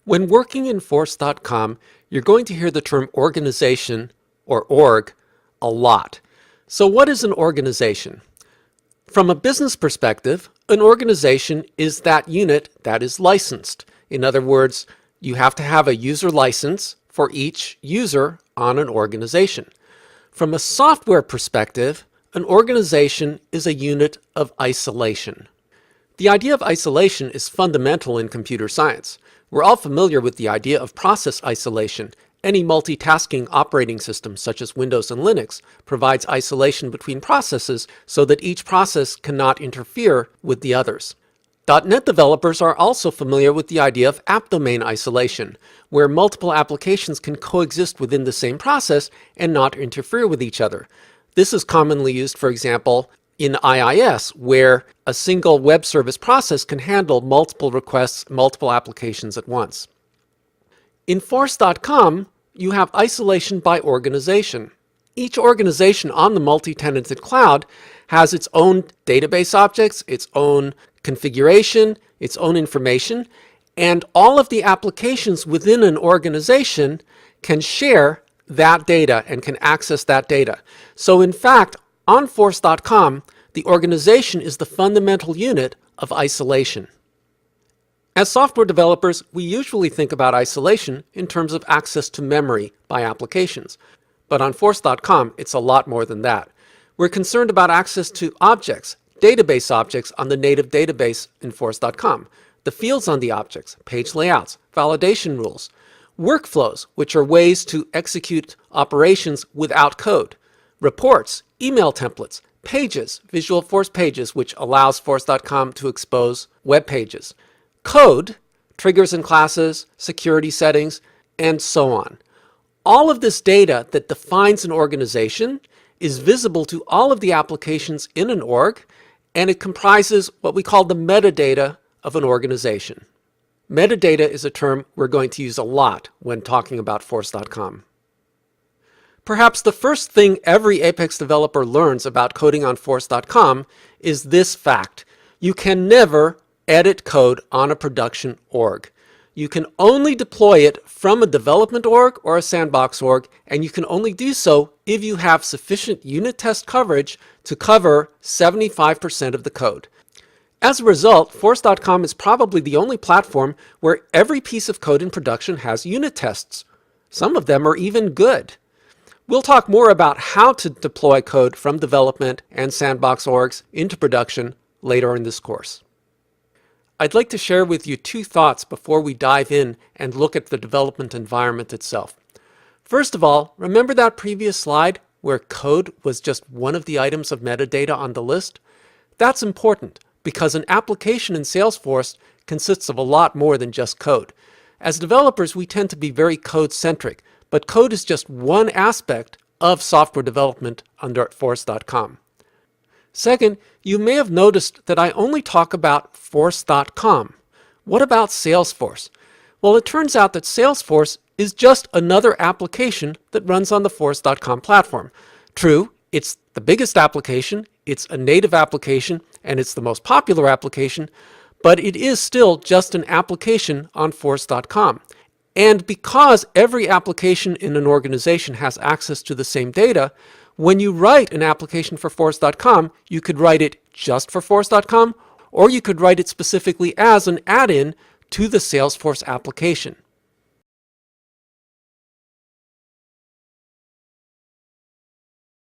When working in Force.com, you're going to hear the term organization, or org, a lot. So what is an organization? From a business perspective, an organization is that unit that is licensed. In other words, you have to have a user license for each user on an organization. From a software perspective, an organization is a unit of isolation. The idea of isolation is fundamental in computer science. We're all familiar with the idea of process isolation. Any multitasking operating system, such as Windows and Linux, provides isolation between processes so that each process cannot interfere with the others. .NET developers are also familiar with the idea of app domain isolation, where multiple applications can coexist within the same process and not interfere with each other. This is commonly used, for example, in IIS, where a single web service process can handle multiple requests, multiple applications at once. In Force.com, you have isolation by organization. Each organization on the multi-tenanted cloud has its own database objects, its own configuration, its own information, and all of the applications within an organization can share that data and can access that data. So in fact, on Force.com, the organization is the fundamental unit of isolation. As software developers, we usually think about isolation in terms of access to memory by applications. But on Force.com, it's a lot more than that. We're concerned about access to objects, database objects on the native database in Force.com, the fields on the objects, page layouts, validation rules, workflows, which are ways to execute operations without code, reports, email templates, pages, Visual Force pages, which allows Force.com to expose web pages, code, triggers and classes, security settings, and so on. All of this data that defines an organization is visible to all of the applications in an org, and it comprises what we call the metadata of an organization. Metadata is a term we're going to use a lot when talking about Force.com. Perhaps the first thing every Apex developer learns about coding on Force.com is this fact. You can never edit code on a production org. You can only deploy it from a development org or a sandbox org, and you can only do so if you have sufficient unit test coverage to cover 75% of the code. As a result, Force.com is probably the only platform where every piece of code in production has unit tests. Some of them are even good. We'll talk more about how to deploy code from development and sandbox orgs into production later in this course. I'd like to share with you two thoughts before we dive in and look at the development environment itself. First of all, remember that previous slide where code was just one of the items of metadata on the list? That's important because an application in Salesforce consists of a lot more than just code. As developers, we tend to be very code-centric, but code is just one aspect of software development under Force.com. Second, you may have noticed that I only talk about Force.com. What about Salesforce? Well, it turns out that Salesforce is just another application that runs on the Force.com platform. True, it's the biggest application, it's a native application, and it's the most popular application, but it is still just an application on Force.com. And because every application in an organization has access to the same data, when you write an application for Force.com, you could write it just for Force.com, or you could write it specifically as an add-in to the Salesforce application.